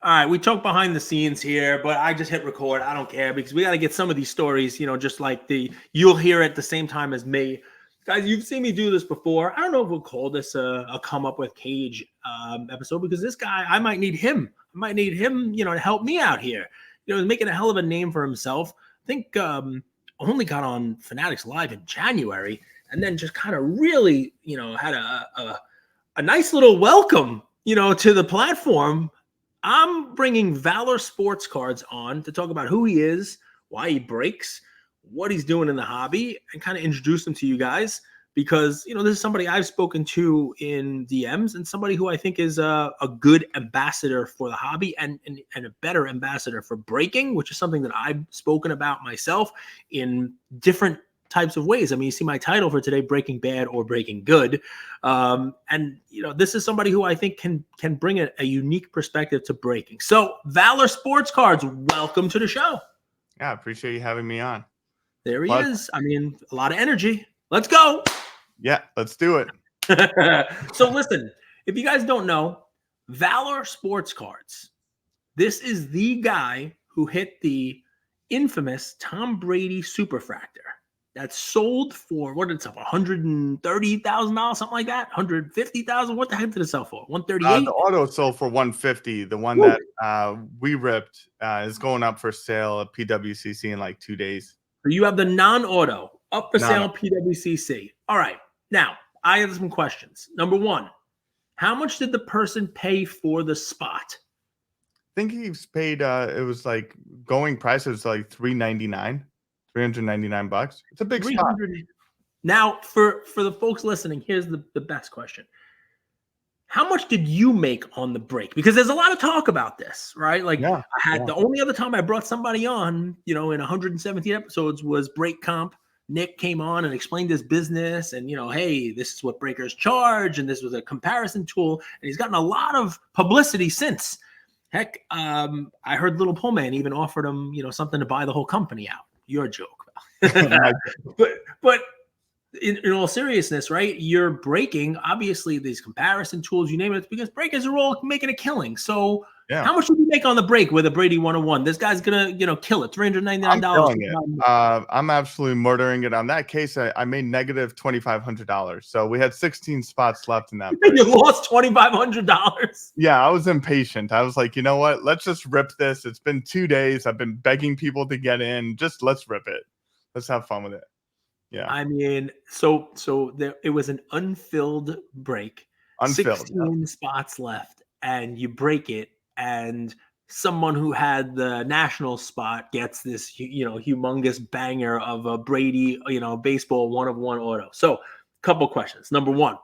All right, we talk behind the scenes here, but I just hit record. I don't care because we got to get some of these stories, just like you'll hear at the same time as me. Guys, you've seen me do this before. I don't know if we'll call this a come up with Cage episode because this guy, I might need him. To help me out here. He's making a hell of a name for himself. I think only got on Fanatics Live in January and then just kind of really, had a nice little welcome, to the platform. I'm bringing Valor Sportscards on to talk about who he is, why he breaks, what he's doing in the hobby, and kind of introduce him to you guys because, this is somebody I've spoken to in DMs and somebody who I think is a good ambassador for the hobby and a better ambassador for breaking, which is something that I've spoken about myself in different types of ways. I mean, you see my title for today, Breaking Bad or Breaking Good. This is somebody who I think can bring a unique perspective to breaking. So Valor Sportscards, welcome to the show. Yeah, I appreciate you having me on. There he is. I mean, a lot of energy. Let's go. Yeah, let's do it. So listen, if you guys don't know, Valor Sportscards, this is the guy who hit the infamous Tom Brady Superfractor. That's sold for what did it sell for? $130,000, something like that. $150,000. What the heck did it sell for? $138,000. The auto sold for $150,000. The one that we ripped is going up for sale at PWCC in like 2 days. So you have the non-auto up for sale at PWCC. All right. Now I have some questions. Number one, how much did the person pay for the spot? I think he's paid. It was like going price was like $399. $399. It's a big spot. Now, for the folks listening, here's the best question. How much did you make on the break? Because there's a lot of talk about this, right? Like the only other time I brought somebody on, in 117 episodes was Break Comp. Nick came on and explained his business and, hey, this is what breakers charge. And this was a comparison tool. And he's gotten a lot of publicity since. Heck, I heard Little Pullman even offered him, something to buy the whole company out. Your joke. but in all seriousness, right? You're breaking, obviously, these comparison tools, you name it, because breakers are all making a killing. So how much would you make on the break with a Brady 101? This guy's going to kill it. $399. I'm absolutely murdering it. On that case, I made negative $2,500. So we had 16 spots left in that. You lost $2,500. Yeah, I was impatient. I was like, you know what? Let's just rip this. It's been 2 days. I've been begging people to get in. Just let's rip it. Let's have fun with it. Yeah. I mean, so it was an unfilled break. 16 spots left, and you break it, and someone who had the national spot gets this, humongous banger of a Brady, baseball 1-of-1 auto. So, couple questions. Number one,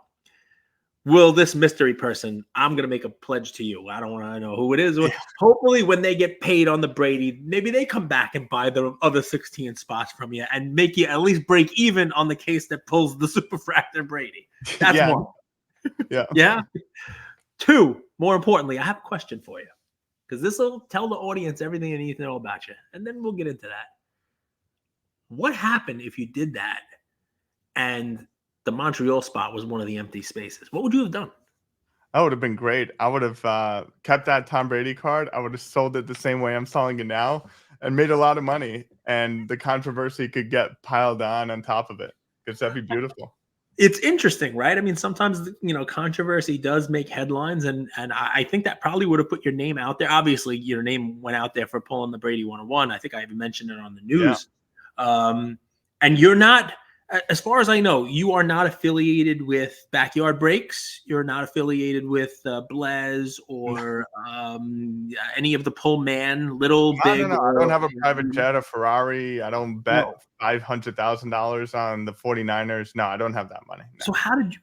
will this mystery person, I'm going to make a pledge to you. I don't want to know who it is. Hopefully when they get paid on the Brady, maybe they come back and buy the other 16 spots from you and make you at least break even on the case that pulls the Superfractor Brady. That's one. Yeah. Yeah. Two, more importantly, I have a question for you because this will tell the audience everything they need to know about you. And then we'll get into that. What happened if you did that and the Montreal spot was one of the empty spaces? What would you have done? That would have been great. I would have kept that Tom Brady card. I would have sold it the same way I'm selling it now and made a lot of money. And the controversy could get piled on top of it because that'd be beautiful. It's interesting, right? I mean, sometimes, controversy does make headlines. And I think that probably would have put your name out there. Obviously, your name went out there for pulling the Brady 101. I think I even mentioned it on the news. Yeah. And you're not... As far as I know, you are not affiliated with Backyard Breaks. You're not affiliated with Blaze or any of the Pullman, Big. I don't have a private jet, a Ferrari. I don't bet $500,000 on the 49ers. No, I don't have that money. No. So how did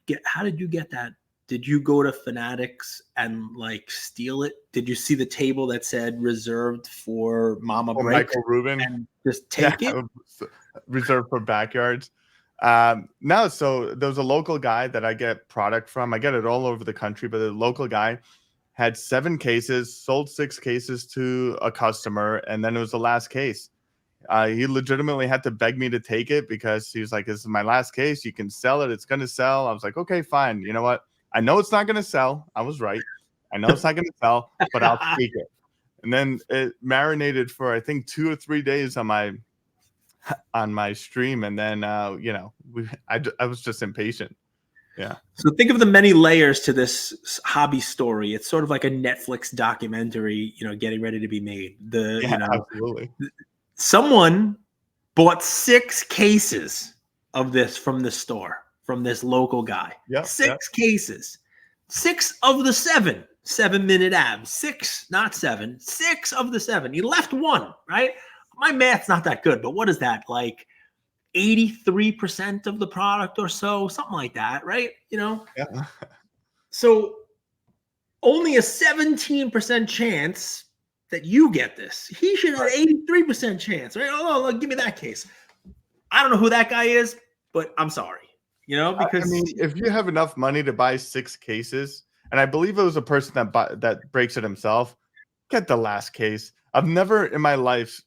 you get that? Did you go to Fanatics and steal it? Did you see the table that said reserved for Mama Break? Michael Rubin and just take it? Reserved for backyards. No, so there was a local guy that I get product from. I get it all over the country, but the local guy had 7 cases, sold 6 cases to a customer, and then it was the last case. He legitimately had to beg me to take it because he was like, this is my last case. You can sell it. It's going to sell. I was like, okay, fine. You know what? I know it's not going to sell. I was right. I know it's not going to sell, but I'll take it. and then it marinated for I think 2 or 3 days on my stream, and then I was just impatient. Yeah. So think of the many layers to this hobby story. It's sort of like a Netflix documentary, getting ready to be made. Absolutely. Someone bought 6 cases of this from the store, from this local guy. Yep, 6 cases. 6 of the 7. 7-minute abs. 6, not 7. 6 of the 7. He left 1, right? My math's not that good, but what is that? Like 83% of the product or so, something like that, right? Yeah. So only a 17% chance that you get this. He should have 83% chance, right? Oh, give me that case. I don't know who that guy is, but I'm sorry, because I mean, if you have enough money to buy 6 cases, and I believe it was a person that breaks it himself, get the last case. I've never in my life,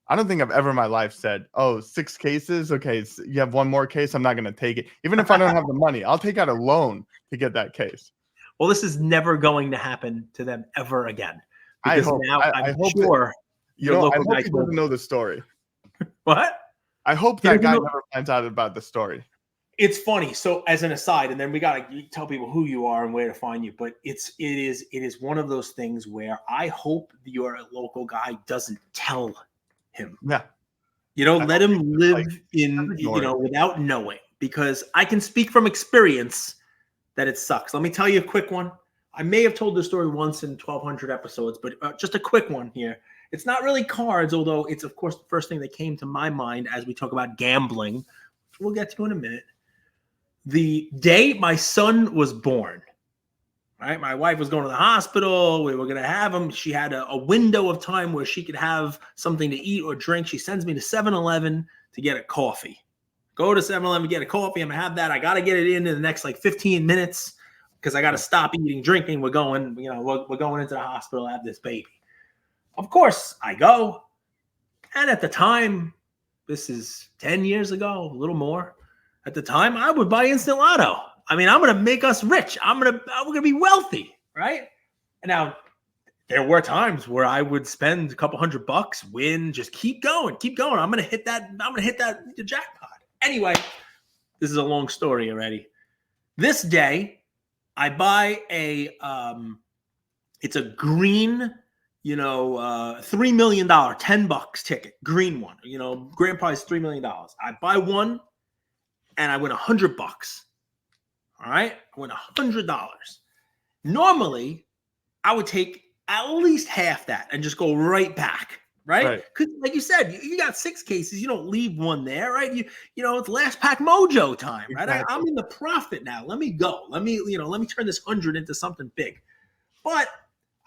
I don't think I've ever in my life said, oh, 6 cases. Okay, so you have 1 more case. I'm not going to take it. Even if I don't have the money, I'll take out a loan to get that case. Well, this is never going to happen to them ever again. Because I'm sure your local guy doesn't know the story. What? I hope that guy never finds out about the story. It's funny. So as an aside, and then we got to tell people who you are and where to find you. But it is one of those things where I hope your local guy doesn't tell him. Yeah. Let him live without knowing, because I can speak from experience that it sucks. Let me tell you a quick one. I may have told this story once in 1,200 episodes, but just a quick one here. It's not really cards, although it's, of course, the first thing that came to my mind as we talk about gambling, which we'll get to in a minute. The day my son was born, right? My wife was going to the hospital. We were going to have him. She had a window of time where she could have something to eat or drink. She sends me to 7-Eleven to get a coffee. Go to 7-Eleven, get a coffee. I'm going to have that. I got to get it in the next 15 minutes because I got to stop eating, drinking. We're going into the hospital to have this baby. Of course, I go. And at the time, this is 10 years ago, a little more. At the time, I would buy instant lotto. I mean, I'm going to make us rich. We're going to be wealthy, right? And now, there were times where I would spend a couple $100, win, just keep going. I'm going to hit that jackpot. Anyway, this is a long story already. This day, I buy it's a green, $3 million, $10 ticket, green one. Grand prize $3 million. I buy one, and I win $100. All right, I win $100. Normally, I would take at least half that and just go right back. Right? Because like you said, you got 6 cases. You don't leave one there, right? It's last pack mojo time, right? Exactly. I'm in the profit now. Let me go. Let me turn this 100 into something big. But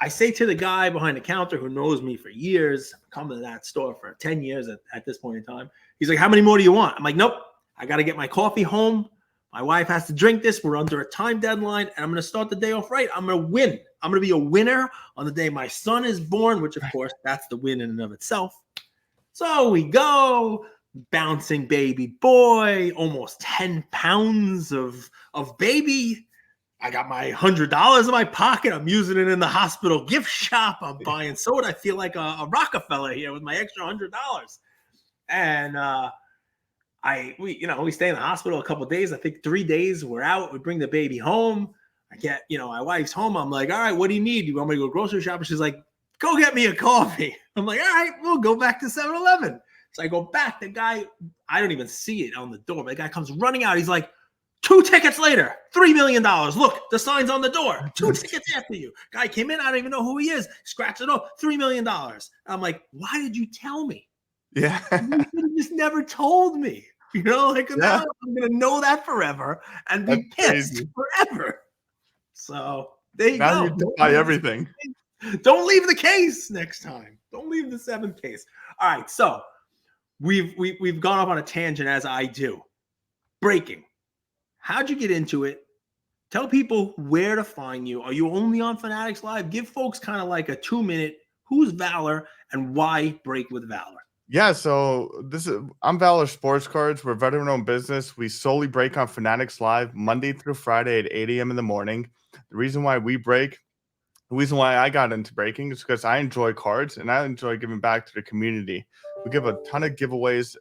I say to the guy behind the counter who knows me for years, come to that store for 10 years at this point in time. He's like, how many more do you want? I'm like, nope. I got to get my coffee home. My wife has to drink this. We're under a time deadline, and I'm going to start the day off right. I'm going to win. I'm going to be a winner on the day my son is born, which, of course, that's the win in and of itself. So we go, bouncing baby boy, almost 10 pounds of baby. I got my $100 in my pocket. I'm using it in the hospital gift shop. I'm buying soda. I feel like a Rockefeller here with my extra $100. And we stay in the hospital a couple of days. I think 3 days. We're out. We bring the baby home. I get, my wife's home. I'm like, all right, what do you need? You want me to go grocery shopping? She's like, go get me a coffee. I'm like, all right, we'll go back to 7-Eleven. So I go back. The guy, I don't even see it on the door. But the guy comes running out. He's like, 2 tickets later, $3 million. Look, the sign's on the door. 2 tickets after you. Guy came in. I don't even know who he is. Scratch it off. $3 million. I'm like, why did you tell me? Yeah. You just never told me. Now I'm going to know that forever and be pissed forever. So there you now go. You just buy everything. Don't leave the case next time. Don't leave the 7th case. All right. So we've gone off on a tangent, as I do. Breaking. How'd you get into it? Tell people where to find you. Are you only on Fanatics Live? Give folks kind of like a 2-minute, who's Valor and why break with Valor? Yeah, so I'm Valor Sportscards. We're a veteran-owned business. We solely break on Fanatics Live Monday through Friday at 8 a.m. in the morning. The reason why we break The reason why I got into breaking is because I enjoy cards and I enjoy giving back to the community. We give a ton of giveaways.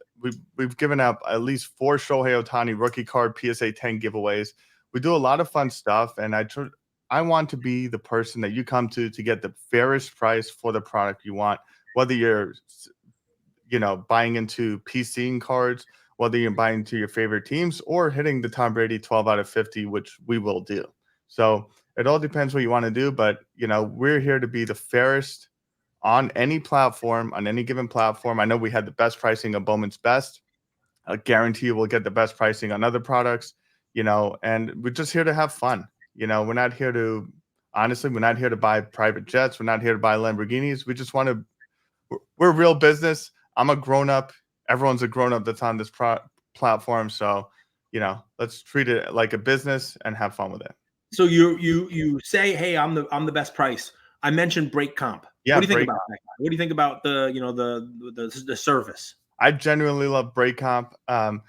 We've given out at least 4 Shohei Ohtani rookie card PSA 10 giveaways. We do a lot of fun stuff, and I want to be the person that you come to get the fairest price for the product you want, whether you're buying into PCing cards, whether you're buying into your favorite teams or hitting the Tom Brady 12 out of 50, which we will do. So it all depends what you want to do, but we're here to be the fairest on any platform, on any given platform. I know we had the best pricing of Bowman's Best. I guarantee you we'll get the best pricing on other products, and we're just here to have fun. We're not here to, honestly, we're not here to buy private jets. We're not here to buy Lamborghinis. We just want to, we're a real business. I'm a grown-up. Everyone's a grown-up that's on this platform. So, let's treat it like a business and have fun with it. So you say, hey, I'm the best price. I mentioned Break Comp. Yeah, what do you think about that? What do you think about the service? I genuinely love Break Comp. The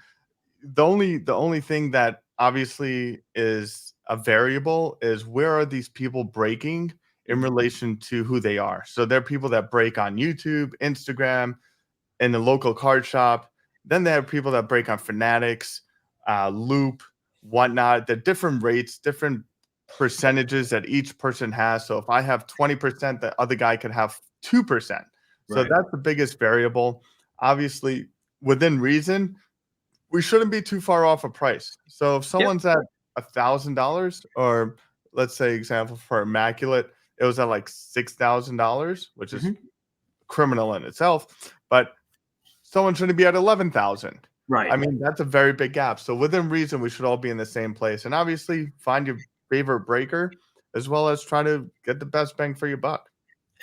only thing that obviously is a variable is where are these people breaking in relation to who they are. So there are people that break on YouTube, Instagram, in the local card shop. Then they have people that break on Fanatics, Loop, whatnot. They're different rates, different percentages that each person has. So if I have 20%, the other guy could have 2%. So that's the biggest variable. Obviously, within reason, we shouldn't be too far off a price. So if someone's at $1,000, or let's say, example for Immaculate, it was at like $6,000, which is criminal in itself, but someone shouldn't be at 11,000. Right. I mean, that's a very big gap. So within reason, we should all be in the same place. And obviously find your favorite breaker, as well as try to get the best bang for your buck.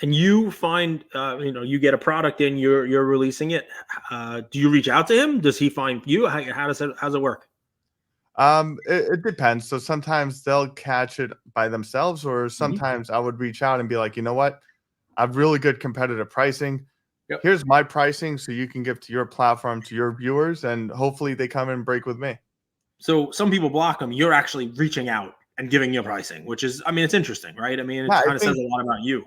And you find, you get a product in, you're releasing it. Do you reach out to him? Does he find you? How's it work? It depends. So sometimes they'll catch it by themselves, or sometimes I would reach out and be like, you know what? I have really good competitive pricing. Yep. Here's my pricing, so you can give to your platform, to your viewers, and hopefully they come and break with me. So some people block them. You're actually reaching out and giving your pricing, which is, it's interesting, right? It kind of says a lot about you.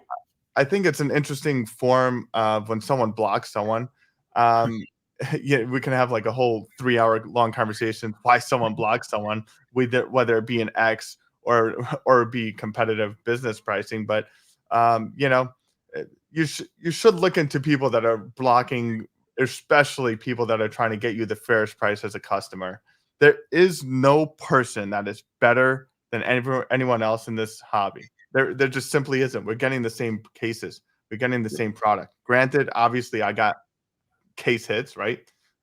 I think it's an interesting form of when someone blocks someone. Yeah, we can have like a whole 3-hour long conversation why someone blocks someone, whether it be an X or be competitive business pricing. But you should look into people that are blocking, especially people that are trying to get you the fairest price as a customer. There is no person that is better than anyone else in this hobby. There just simply isn't. We're getting the same cases. We're getting the same product. Granted, obviously, I got case hits, right?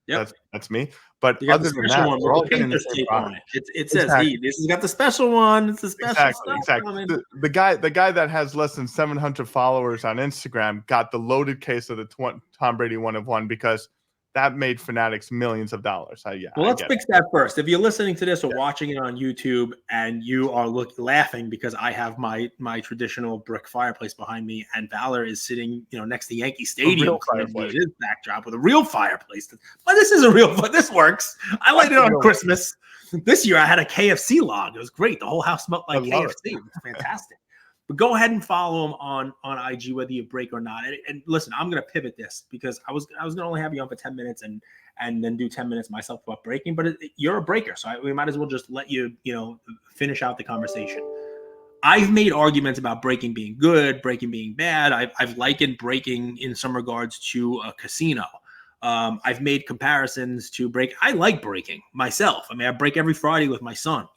Yep. That's me. But other than that, we're all getting the same product. It says, hey, this has got the special one. It's the special Exactly. The guy that has less than 700 followers on Instagram got the loaded case of the Tom Brady 1 of 1 because that made Fanatics millions of dollars. Well, let's fix that first. If you're listening to this or watching it on YouTube and you are laughing because I have my traditional brick fireplace behind me and Valor is sitting, next to Yankee Stadium, his backdrop with a real fireplace. But this is a real. But this works. I light it on Christmas. This year I had a KFC log. It was great. The whole house smelled like KFC. It was fantastic. But go ahead and follow him on IG, whether you break or not. And listen, I'm going to pivot this because I was going to only have you on for 10 minutes and then do 10 minutes myself about breaking. But you're a breaker, so we might as well just let you, finish out the conversation. I've made arguments about breaking being good, breaking being bad. I've likened breaking in some regards to a casino. I've made comparisons to break. I like breaking myself. I break every Friday with my son.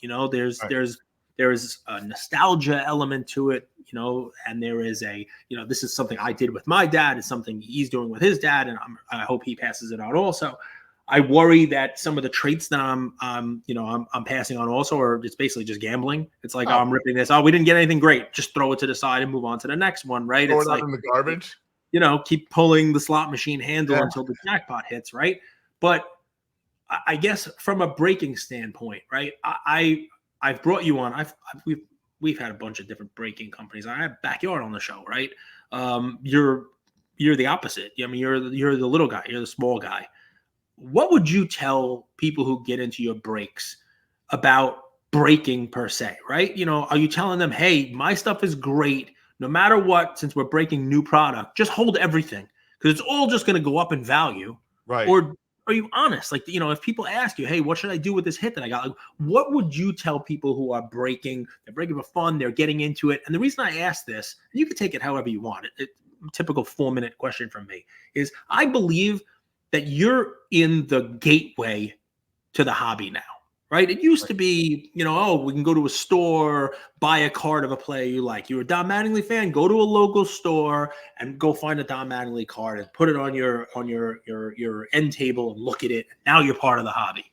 There's a nostalgia element to it, and there is this is something I did with my dad. It's something he's doing with his dad, and I hope he passes it on also. I worry that some of the traits that I'm passing on also, or it's basically just gambling. It's like, I'm ripping this. Oh, we didn't get anything great. Just throw it to the side and move on to the next one, right? Throw it out in the garbage. Keep pulling the slot machine handle until the jackpot hits, right? But I guess from a breaking standpoint, right? I've brought you on. We've had a bunch of different breaking companies. I have Backyard on the show, right? You're the opposite. You're the little guy. You're the small guy. What would you tell people who get into your breaks about breaking per se, right? Are you telling them, hey, my stuff is great, no matter what, since we're breaking new product, just hold everything because it's all just going to go up in value. Right. Or are you honest? Like, if people ask you, hey, what should I do with this hit that I got? Like, what would you tell people who are breaking? They're breaking for fun. They're getting into it. And the reason I ask this, and you can take it however you want. Typical 4-minute question from me is I believe that you're in the gateway to the hobby now, right? It used to be, we can go to a store, buy a card of a player you like. You're a Don Mattingly fan, go to a local store and go find a Don Mattingly card and put it on your end table and look at it. Now you're part of the hobby.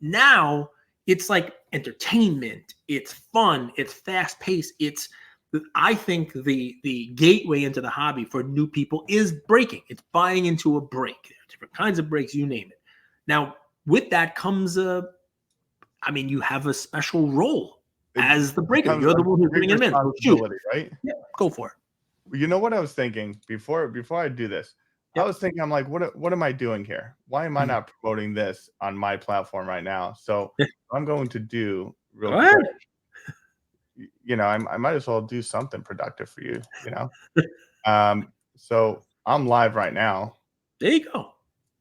Now it's like entertainment, it's fun, it's fast paced. I think the gateway into the hobby for new people is breaking. It's buying into a break. There are different kinds of breaks, you name it. Now, with that comes you have a special role as the breaker. You're the one who's bringing them in. Right? Yeah, go for it. You know what I was thinking before I do this? Yep. I was thinking, I'm like, what am I doing here? Why am I not promoting this on my platform right now? So I'm going to do real quick. I might as well do something productive for you, So I'm live right now. There you go.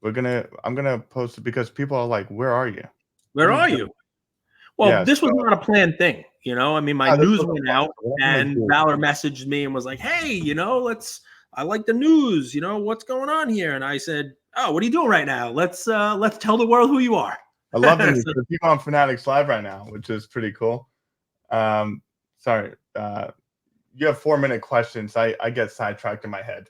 I'm gonna post it because people are like, where are you? Where are you? Well, this was not a planned thing, my news went out and Valor messaged me and was like, hey, I like the news, what's going on here? And I said, oh, what are you doing right now? Let's tell the world who you are. I love that you're on Fanatics Live right now, which is pretty cool. Sorry, you have 4-minute questions. I get sidetracked in my head.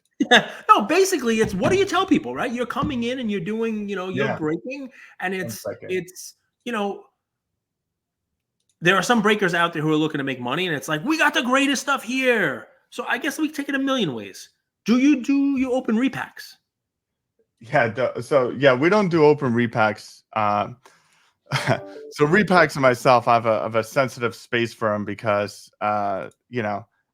No, basically it's what do you tell people, right? You're coming in and you're doing, you're breaking, and it's there are some breakers out there who are looking to make money, and it's like, we got the greatest stuff here. So I guess we take it a million ways. Do you open repacks? Yeah. So we don't do open repacks. So repacks and myself, I have a sensitive space for them because,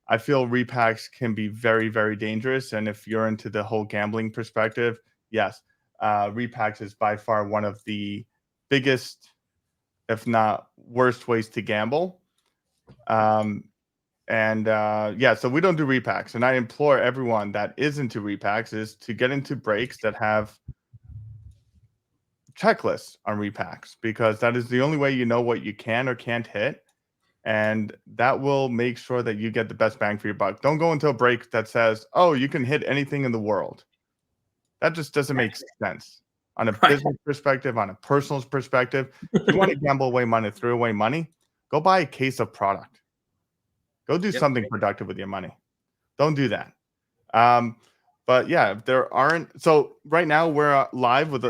I feel repacks can be very, very dangerous. And if you're into the whole gambling perspective, yes, repacks is by far one of the biggest, if not worst ways to gamble. So we don't do repacks. And I implore everyone that is into repacks is to get into breaks that have checklists on repacks, because that is the only way you know what you can or can't hit. And that will make sure that you get the best bang for your buck. Don't go into a break that says, oh, you can hit anything in the world. That just doesn't make sense on a business perspective, on a personal perspective. If you want to gamble away money, throw away money, go buy a case of product. Go do something productive with your money. Don't do that. But yeah, if there aren't. So right now we're live with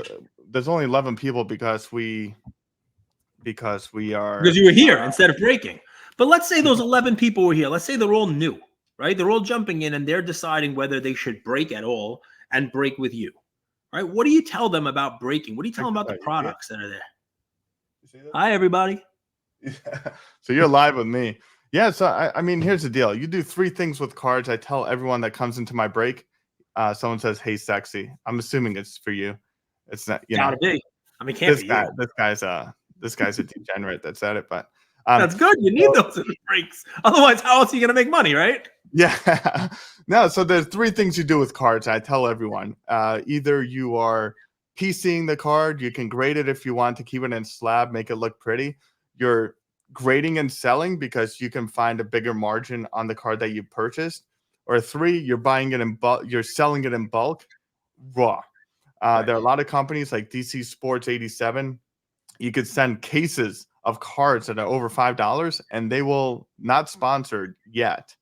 there's only 11 people because you were here instead of breaking. But let's say those 11 people were here. Let's say they're all new, right? They're all jumping in and they're deciding whether they should break at all and break with you, right? What do you tell them about breaking? What do you tell them about the products that are there? Hi, everybody. Yeah. So you're live with me. Yeah. So I mean, here's the deal. You do 3 things with cards. I tell everyone that comes into my break. Someone says, "Hey, sexy." I'm assuming it's for you. It's not. Gotta be. I mean, can't be you. This guy's a degenerate that said it, but that's good. You need those in the breaks. Otherwise, how else are you going to make money, right? Yeah. No, so there's 3 things you do with cards. I tell everyone, either you are piecing the card, you can grade it if you want to keep it in slab, make it look pretty. You're grading and selling because you can find a bigger margin on the card that you purchased. Or 3, you're buying it in bulk, you're selling it in bulk, raw. There are a lot of companies like DC Sports 87. You could send cases of cards that are over $5 and they will not sponsor yet.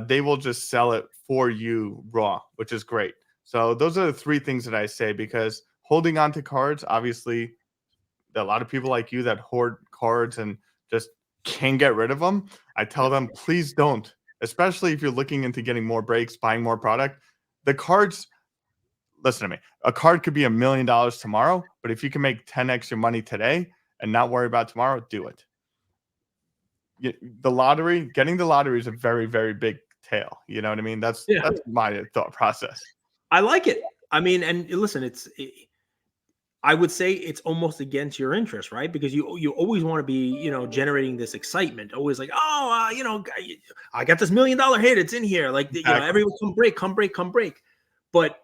They will just sell it for you raw, which is great. So those are the 3 things that I say, because holding on to cards, obviously, there are a lot of people like you that hoard cards and just can't get rid of them. I tell them, please don't, especially if you're looking into getting more breaks, buying more product. The cards, listen to me, a card could be $1 million tomorrow, but if you can make 10x your money today and not worry about tomorrow, do it. Getting the lottery is a very, very big tail. You know what I mean? That's my thought process. I like it. I mean, and listen, I would say it's almost against your interest, right? Because you always want to be, generating this excitement. Always like, oh, I got this $1 million hit. It's in here. Like, Exactly. everyone come break, come break, come break. But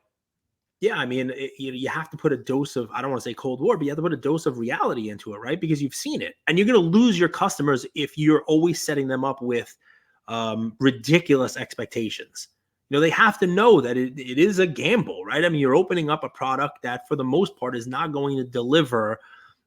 yeah, I mean, you have to put a dose of, I don't want to say Cold War, but you have to put a dose of reality into it, right? Because you've seen it, and you're going to lose your customers if you're always setting them up with ridiculous expectations. They have to know that it is a gamble, right? I mean, you're opening up a product that for the most part is not going to deliver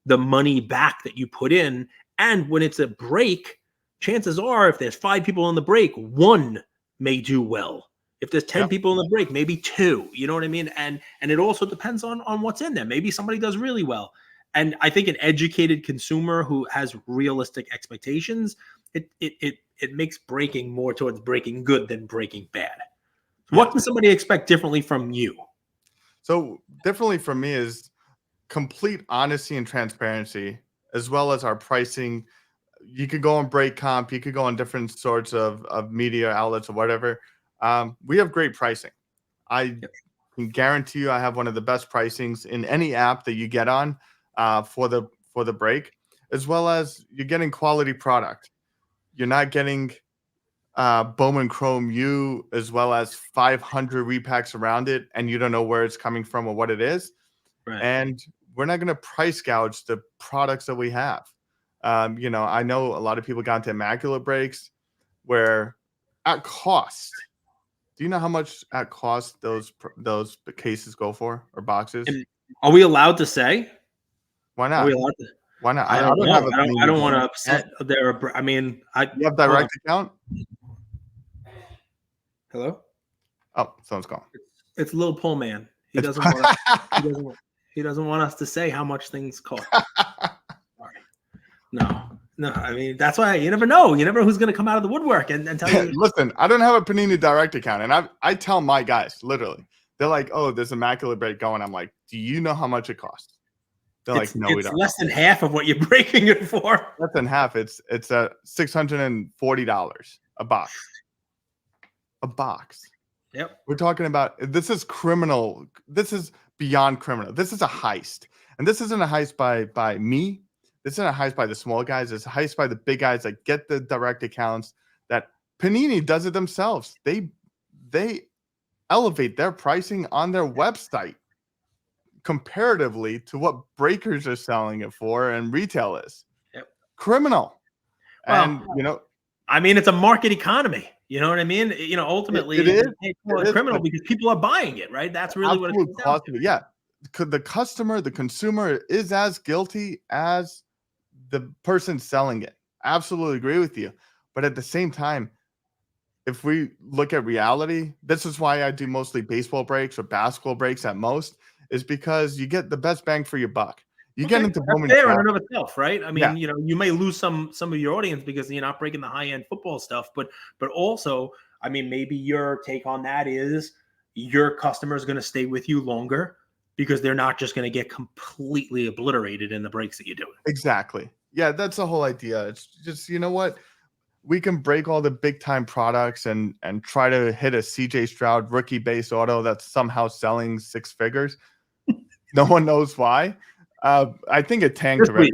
the money back that you put in. And when it's a break, chances are if there's 5 people in the break, 1 may do well. If there's 10 people in the break, maybe 2, you know what I mean? And it also depends on what's in there. Maybe somebody does really well. And I think an educated consumer who has realistic expectations, it makes breaking more towards breaking good than breaking bad. What can somebody expect differently from you? So differently from me is complete honesty and transparency, as well as our pricing. You could go on Break Comp, you could go on different sorts of media outlets or whatever. We have great pricing. I can guarantee you I have one of the best pricings in any app that you get on for the break, as well as you're getting quality product. You're not getting Bowman Chrome U as well as 500 repacks around it, and you don't know where it's coming from or what it is. Right. And we're not going to price gouge the products that we have. I know a lot of people got into immaculate breaks where at cost. Do you know how much at cost those cases go for, or boxes? And are we allowed to say? Why Are not? we allowed to? Why not? I don't don't know. have I don't want to upset their. I mean, You have direct account? Hello? Oh, someone's gone. It's Lil Pull Man. He It's- doesn't want us. He doesn't want us to say how much things cost. Sorry. No. I mean, that's why you never know. You never know who's going to come out of the woodwork and tell you. Listen, I don't have a Panini direct account, and I tell my guys literally, they're like, "Oh, there's immaculate break going." I'm like, "Do you know how much it costs?" They're like, "No, we It's don't." less than half of what you're breaking it for. Less than half. It's $640 a box. A box. Yep. We're talking about, this is criminal. This is beyond criminal. This is a heist, and this isn't a heist by me. This isn't a heist by the small guys. It's a heist by the big guys that get the direct accounts. That Panini does it themselves. They elevate their pricing on their website comparatively to what breakers are selling it for and retail is. Yep. Criminal. Well, And I mean, it's a market economy. You know what I mean? Ultimately, it is. It's criminal because people are buying it, right? That's really what it comes down to. Yeah. The customer, the consumer is as guilty as the person selling it. Absolutely agree with you. But at the same time, if we look at reality, this is why I do mostly baseball breaks or basketball breaks at most, is because you get the best bang for your buck. You get into That's Bowman fair in Craft. and of itself, right? I mean, you may lose some of your audience because you're not breaking the high end football stuff, but also, I mean, maybe your take on that is your customer is going to stay with you longer because they're not just going to get completely obliterated in the breaks that you're doing. Exactly. Yeah, that's the whole idea. It's just, you know what? We can break all the big time products and try to hit a CJ Stroud rookie base auto that's somehow selling 6 figures. No one knows why. I think it tanked already.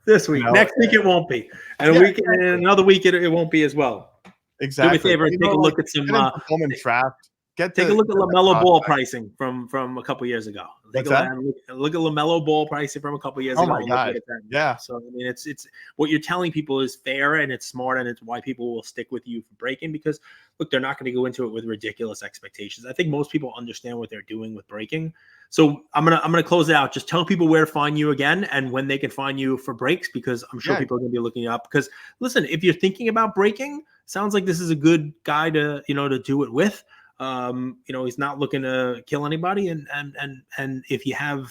This week. Next week it won't be. And another week it won't be as well. Exactly. Do me a favor and take a look at some draft. Take a look at LaMelo Ball pricing from a couple years ago. Look at LaMelo Ball pricing from a couple years ago. Oh my God. Yeah. So I mean, it's what you're telling people is fair and it's smart and it's why people will stick with you for breaking because look, they're not going to go into it with ridiculous expectations. I think most people understand what they're doing with breaking. So I'm gonna close it out. Just tell people where to find you again and when they can find you for breaks because I'm sure people are going to be looking you up. Because listen, if you're thinking about breaking, sounds like this is a good guy to to do it with. He's not looking to kill anybody, and if you have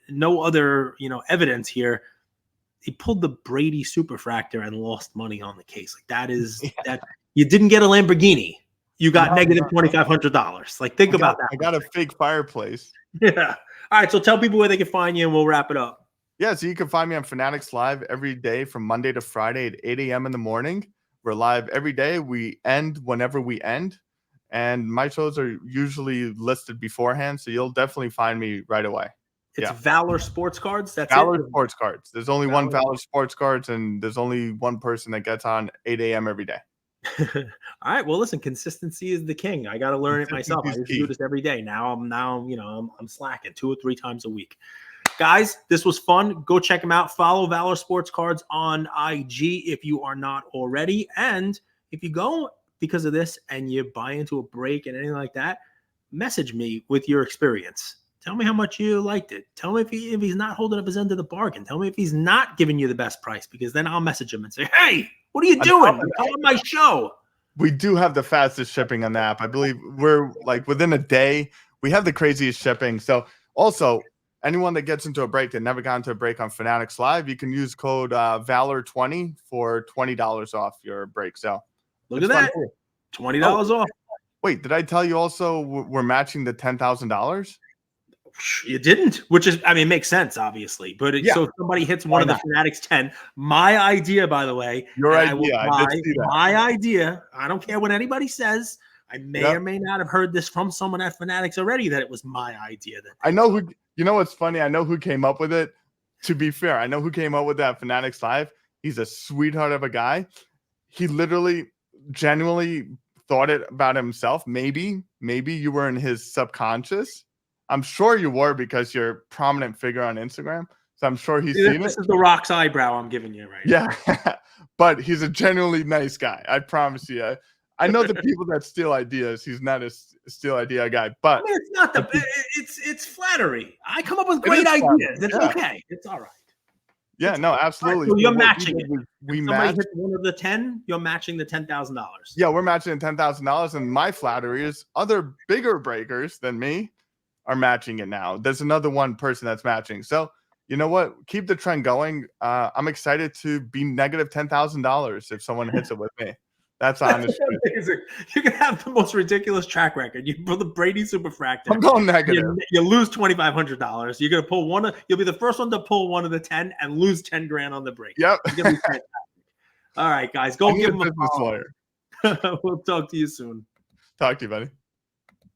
no other evidence here, he pulled the Brady superfractor and lost money on the case. Like that is that you didn't get a Lamborghini, you got negative $2,500. Like think about that. I got a fake fireplace. Yeah. All right. So tell people where they can find you, and we'll wrap it up. Yeah. So you can find me on Fanatics Live every day from Monday to Friday at 8 a.m. in the morning. We're live every day. We end whenever we end. And my shows are usually listed beforehand, so you'll definitely find me right away. It's Valor Sportscards. That's Valor it. Sportscards. There's only one Valor Sportscards, and there's only one person that gets on 8 a.m. every day. All right. Well, listen, consistency is the king. I got to learn it myself. I used to do this every day. I'm slacking 2 or 3 times a week. Guys, this was fun. Go check them out. Follow Valor Sportscards on IG if you are not already. And if you go because of this and you buy into a break and anything like that, message me with your experience. Tell me how much you liked it. Tell me if he's not holding up his end of the bargain. Tell me if he's not giving you the best price, because then I'll message him and say, hey, what are you doing? Come on my show. We do have the fastest shipping on the app. I believe we're like within a day. We have the craziest shipping. So also, anyone that gets into a break that never got into a break on Fanatics Live, you can use code Valor20 for $20 off your break. So look at that. $20 off. Wait, did I tell you also we're matching the $10,000? You didn't, which is, I mean, it makes sense, obviously. But so if somebody hits one of the Fanatics 10, my idea, by the way, your idea, I did see that. My idea, I don't care what anybody says. I may or may not have heard this from someone at Fanatics already, that it was my idea. I know who, you know what's funny? I know who came up with it. To be fair, I know who came up with that Fanatics Live. He's a sweetheart of a guy. He literally, genuinely thought it about himself. Maybe you were in his subconscious. I'm sure you were, because you're a prominent figure on Instagram. So I'm sure he's seen it. This is the Rock's eyebrow I'm giving you right now. Yeah. But he's a genuinely nice guy. I promise you. I know the people that steal ideas. He's not a steal idea guy. But I mean, it's not it's flattery. I come up with great ideas. It's okay. It's all right. Yeah, no, absolutely. Right, so you're matching it. We match one of the 10. You're matching the $10,000. Yeah, we're matching the $10,000. And my flattery is other bigger breakers than me are matching it now. There's another one person that's matching. So you know what? Keep the trend going. I'm excited to be negative $10,000 if someone hits it with me. That's honest. You can have the most ridiculous track record. You pull the Brady Superfractor. I'm going negative. You lose $2,500. You're gonna pull one. You'll be the first one to pull one of the 10 and lose 10 grand on the break. Yep. All right, guys, go give him a business lawyer. We'll talk to you soon. Talk to you, buddy.